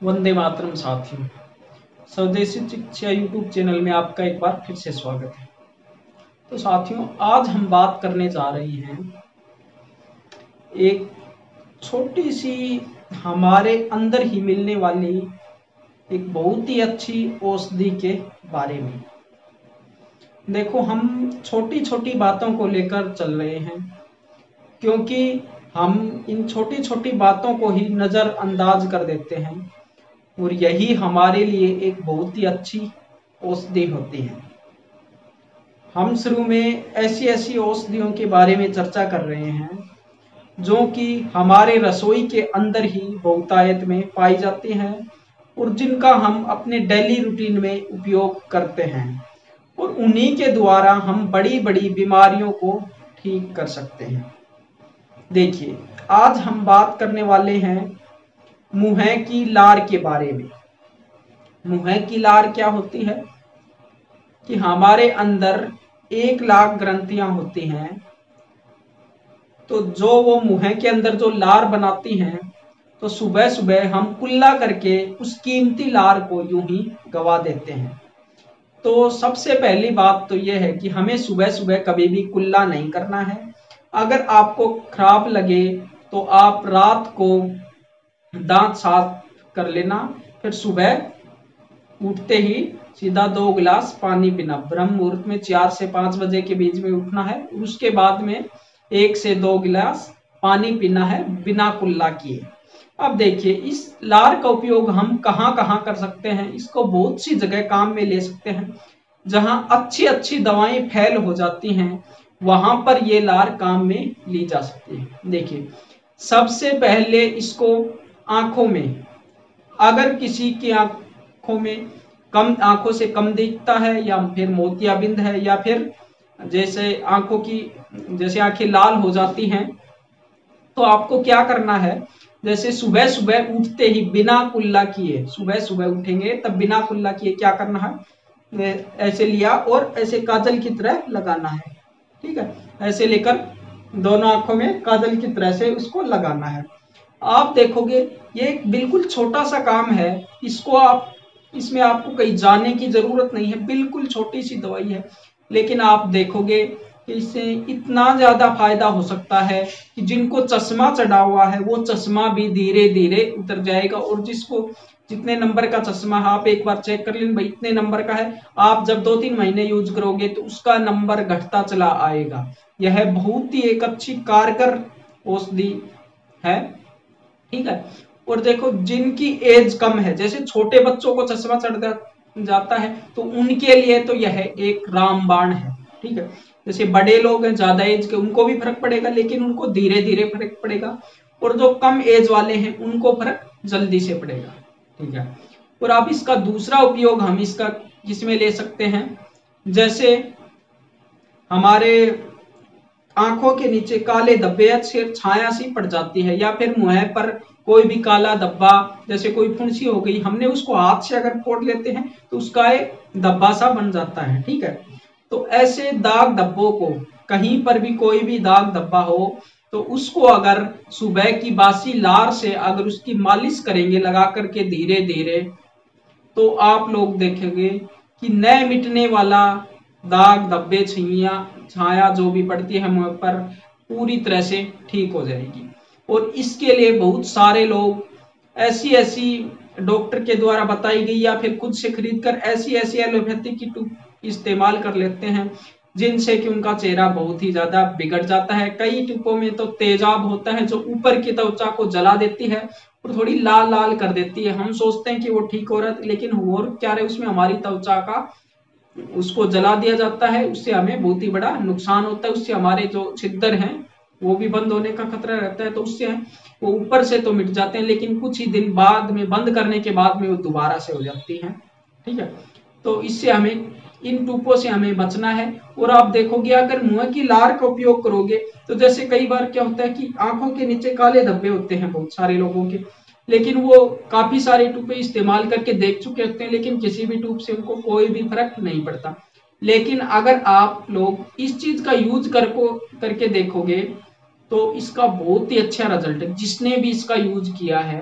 वंदे मातरम साथियों, स्वदेशी शिक्षा यूट्यूब चैनल में आपका एक बार फिर से स्वागत है। तो साथियों, आज हम बात करने जा रहे हैं एक छोटी सी हमारे अंदर ही मिलने वाली एक बहुत ही अच्छी औषधि के बारे में। देखो, हम छोटी छोटी बातों को लेकर चल रहे हैं क्योंकि हम इन छोटी छोटी बातों को ही नज़रअंदाज कर देते हैं और यही हमारे लिए एक बहुत ही अच्छी औषधि होती है। हम शुरू में ऐसी ऐसी औषधियों के बारे में चर्चा कर रहे हैं जो कि हमारे रसोई के अंदर ही बहुतायत में पाई जाती हैं और जिनका हम अपने डेली रूटीन में उपयोग करते हैं और उन्हीं के द्वारा हम बड़ी बड़ी बीमारियों को ठीक कर सकते हैं। देखिए, आज हम बात करने वाले हैं मुँह की लार के बारे में। मुँह की लार क्या होती है कि हमारे अंदर 1 लाख ग्रंथियां होती हैं, तो जो वो मुँह के अंदर जो लार बनाती हैं, तो सुबह सुबह हम कुल्ला करके उस कीमती लार को यूं ही गवा देते हैं। तो सबसे पहली बात तो यह है कि हमें सुबह सुबह कभी भी कुल्ला नहीं करना है। अगर आपको खराब लगे तो आप रात को दांत साफ कर लेना, फिर सुबह उठते ही सीधा 2 गिलास पानी पीना। ब्रह्म मुहूर्त में 4 से 5 बजे के बीच में उठना है। उसके बाद में 1 से 2 गिलास पानी पीना है बिना कुल्ला किए। अब देखिए, इस लार का उपयोग हम कहाँ कहाँ कर सकते हैं। इसको बहुत सी जगह काम में ले सकते हैं। जहां अच्छी अच्छी दवाएं फैल हो जाती हैं वहां पर ये लार काम में ली जा सकती है। देखिए, सबसे पहले इसको आंखों में, अगर किसी की आंखों में आंखों से कम दिखता है या फिर मोतियाबिंद है या फिर जैसे आंखों की जैसे आंखें लाल हो जाती हैं, तो आपको क्या करना है, जैसे सुबह सुबह उठते ही बिना कुल्ला किए, सुबह सुबह उठेंगे तब बिना कुल्ला किए क्या करना है, ऐसे लिया और ऐसे काजल की तरह लगाना है। ठीक है, ऐसे लेकर दोनों आंखों में काजल की तरह से उसको लगाना है। आप देखोगे ये एक बिल्कुल छोटा सा काम है। इसमें आपको कहीं जाने की जरूरत नहीं है, बिल्कुल छोटी सी दवाई है, लेकिन आप देखोगे कि इससे इतना ज्यादा फायदा हो सकता है कि जिनको चश्मा चढ़ा हुआ है वो चश्मा भी धीरे धीरे उतर जाएगा। और जिसको जितने नंबर का चश्मा है आप एक बार चेक कर लें, भाई इतने नंबर का है, आप जब 2-3 महीने यूज करोगे तो उसका नंबर घटता चला आएगा। यह बहुत ही एक अच्छी कारगर औषधि है। ठीक है, और देखो, जिनकी एज कम है, जैसे छोटे बच्चों को चश्मा चढ़ जाता है तो उनके लिए तो यह एक रामबाण है। ठीक है, जैसे बड़े लोग हैं ज्यादा एज के, उनको भी फर्क पड़ेगा लेकिन उनको धीरे धीरे फर्क पड़ेगा, और जो कम एज वाले हैं उनको फर्क जल्दी से पड़ेगा। ठीक है, और अब इसका दूसरा उपयोग हम इसका किसमें ले सकते हैं, जैसे हमारे आंखों के नीचे काले धब्बे या छाया सी पड़ जाती है, या फिर मुंह पर कोई भी काला धब्बा, जैसे कोई फुंसी हो गई, हमने उसको हाथ से अगर पोंछ लेते हैं तो उसका एक धब्बा सा बन जाता है। ठीक है, तो ऐसे दाग धब्बों को, कहीं पर भी कोई भी दाग धब्बा हो तो उसको अगर सुबह की बासी लार से अगर उसकी मालिश करेंगे लगा करके धीरे धीरे, तो आप लोग देखेंगे कि न मिटने वाला दाग धब्बे छाया जो भी पड़ती है मुंह पर पूरी तरह से ठीक हो जाएगी। और इसके लिए बहुत सारे लोग ऐसी ऐसी डॉक्टर के द्वारा बताई गई या फिर खुद से खरीद कर ऐसी ऐसी एलोपैथिक की टूप इस्तेमाल कर लेते हैं जिनसे कि उनका चेहरा बहुत ही ज्यादा बिगड़ जाता है। कई टिपों में तो तेजाब होता है जो ऊपर की त्वचा को जला देती है और थोड़ी लाल लाल कर देती है। हम सोचते हैं कि वो ठीक हो रहा है, लेकिन हो क्या रहा है, उसमें हमारी त्वचा का उसको जला दिया जाता है, उससे हमें बहुत ही बड़ा नुकसान होता है। उससे हमारे जो छिद्र हैं वो भी बंद होने का खतरा रहता है। तो उससे वो ऊपर से तो मिट जाते हैं लेकिन कुछ ही दिन बाद में, बंद करने के बाद में, वो दोबारा से हो जाती हैं। ठीक है, तो इससे हमें, इन टूपों से हमें बचना है। और आप देखोगे अगर मुंह की लार का उपयोग करोगे तो जैसे कई बार क्या होता है कि आंखों के नीचे काले धब्बे होते हैं बहुत सारे लोगों के, लेकिन वो काफी सारे टूपे इस्तेमाल करके देख चुके होते हैं लेकिन किसी भी टूप से उनको कोई भी फर्क नहीं पड़ता। लेकिन अगर आप लोग इस चीज का यूज करके देखोगे तो इसका बहुत ही अच्छा रिजल्ट है। जिसने भी इसका यूज किया है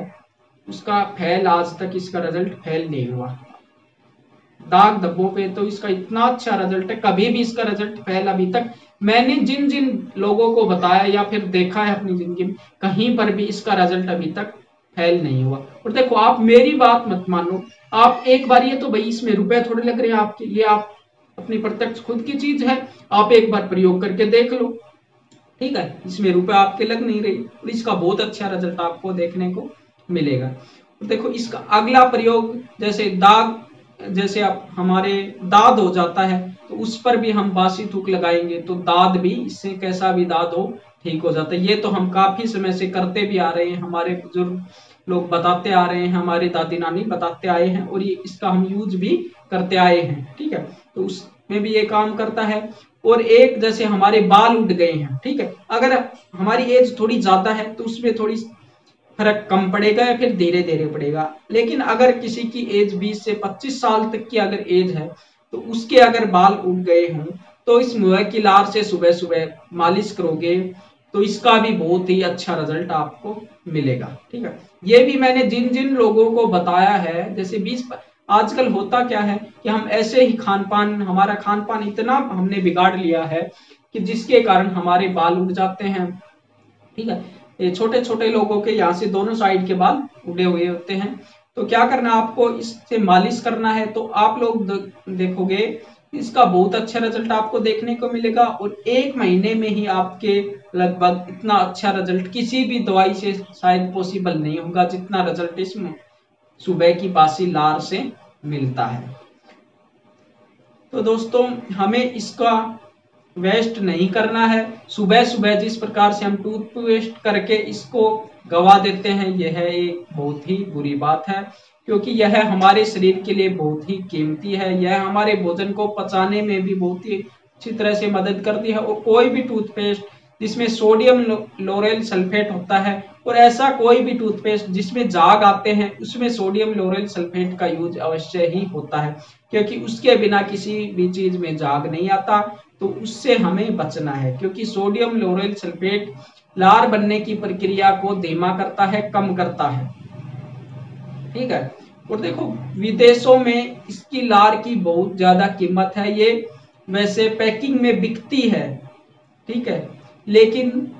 उसका फेल, आज तक इसका रिजल्ट फेल नहीं हुआ। दाग धब्बों पे तो इसका इतना अच्छा रिजल्ट है, कभी भी इसका रिजल्ट फेल अभी तक मैंने जिन जिन लोगों को बताया या फिर देखा है अपनी जिंदगी में, कहीं पर भी इसका रिजल्ट अभी तक फेल नहीं हुआ। और देखो आप मेरी बात मत मानो, आप एक बार, ये तो भाई इसमें रुपए थोड़े लग रहे हैं आपके, ये आप अपनी प्रत्यक्ष खुद की चीज है, आप एक बार प्रयोग करके देख लो, ठीक है। इसमें रुपए आपके लग नहीं रही और इसका बहुत अच्छा रिजल्ट आपको देखने को मिलेगा। और देखो इसका अगला प्रयोग, जैसे दाग, जैसे आप हमारे दाद हो जाता है तो उस पर भी हम बासी थूक लगाएंगे तो दाद भी, इससे कैसा भी दाद हो ठीक हो जाता है। ये तो हम काफी समय से करते भी आ रहे हैं, हमारे बुजुर्ग लोग बताते आ रहे हैं, हमारी दादी नानी बताते आए हैं और ये इसका हम यूज भी करते आए हैं, ठीक है। तो उसमें भी ये काम करता है। और एक, जैसे हमारे बाल उठ गए हैं, ठीक है, अगर हमारी एज थोड़ी ज्यादा है तो उसमें थोड़ी फर्क कम पड़ेगा या फिर धीरे धीरे पड़ेगा। लेकिन अगर किसी की एज 20 से 25 साल तक की अगर एज है तो उसके अगर बाल उग गए हों तो इस मुआ की लार से सुबह सुबह मालिश करोगे तो इसका भी बहुत ही अच्छा रिजल्ट आपको मिलेगा, ठीक है। ये भी मैंने जिन जिन लोगों को बताया है, जैसे 20, आजकल होता क्या है कि हम ऐसे ही खान पान, हमारा खान पान इतना हमने बिगाड़ लिया है कि जिसके कारण हमारे बाल उड़ जाते हैं, ठीक है। ये छोटे छोटे लोगों के यहाँ से दोनों साइड के बाल उड़े हुए होते हैं। तो क्या करना, आपको इससे मालिश करना है तो आप लोग देखोगे इसका बहुत अच्छा रिजल्ट आपको देखने को मिलेगा। और 1 महीने में ही आपके लगभग इतना अच्छा रिजल्ट किसी भी दवाई से शायद पॉसिबल नहीं होगा जितना रिजल्ट इसमें सुबह की बासी लार से मिलता है। तो दोस्तों हमें इसका वेस्ट नहीं करना है। सुबह सुबह जिस प्रकार से हम टूथपेस्ट करके इसको गवा देते हैं, यह एक बहुत ही बुरी बात है, क्योंकि यह हमारे शरीर के लिए बहुत ही कीमती है। यह हमारे भोजन को पचाने में भी बहुत ही अच्छी तरह से मदद करती है। और कोई भी टूथपेस्ट जिसमें सोडियम लोरेल सल्फेट होता है, और ऐसा कोई भी टूथपेस्ट जिसमें जाग आते हैं, उसमें सोडियम लोरेल सल्फेट का यूज अवश्य ही होता है, क्योंकि उसके बिना किसी भी चीज में जाग नहीं आता। तो उससे हमें बचना है, क्योंकि सोडियम लोरेल सल्फेट लार बनने की प्रक्रिया को धीमा करता है, कम करता है, ठीक है। और देखो विदेशों में इसकी लार की बहुत ज्यादा कीमत है, ये वैसे पैकिंग में बिकती है, ठीक है, लेकिन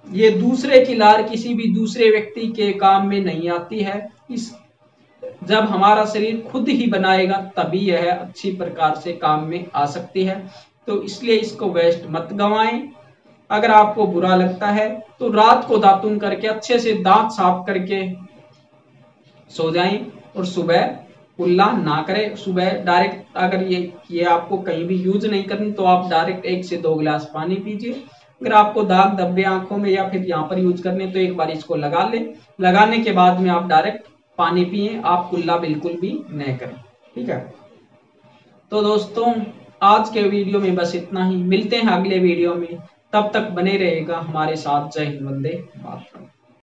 ये दूसरे की लार किसी भी दूसरे व्यक्ति के काम में नहीं आती है। इस जब हमारा शरीर खुद ही बनाएगा तभी यह अच्छी प्रकार से काम में आ सकती है। तो इसलिए इसको वेस्ट मत गवाएं। अगर आपको बुरा लगता है तो रात को दातुन करके अच्छे से दांत साफ करके सो जाएं और सुबह कुल्ला ना करें। सुबह डायरेक्ट, अगर ये आपको कहीं भी यूज नहीं करनी तो आप डायरेक्ट 1 से 2 गिलास पानी पीजिए। अगर आपको दाग धब्बे आंखों में या फिर यहाँ पर यूज करने तो एक बार इसको लगा ले, लगाने के बाद में आप डायरेक्ट पानी पिए, आप कुल्ला बिल्कुल भी न करें, ठीक है। तो दोस्तों आज के वीडियो में बस इतना ही, मिलते हैं अगले वीडियो में, तब तक बने रहेगा हमारे साथ। जय हिंद, वंदे मातरम।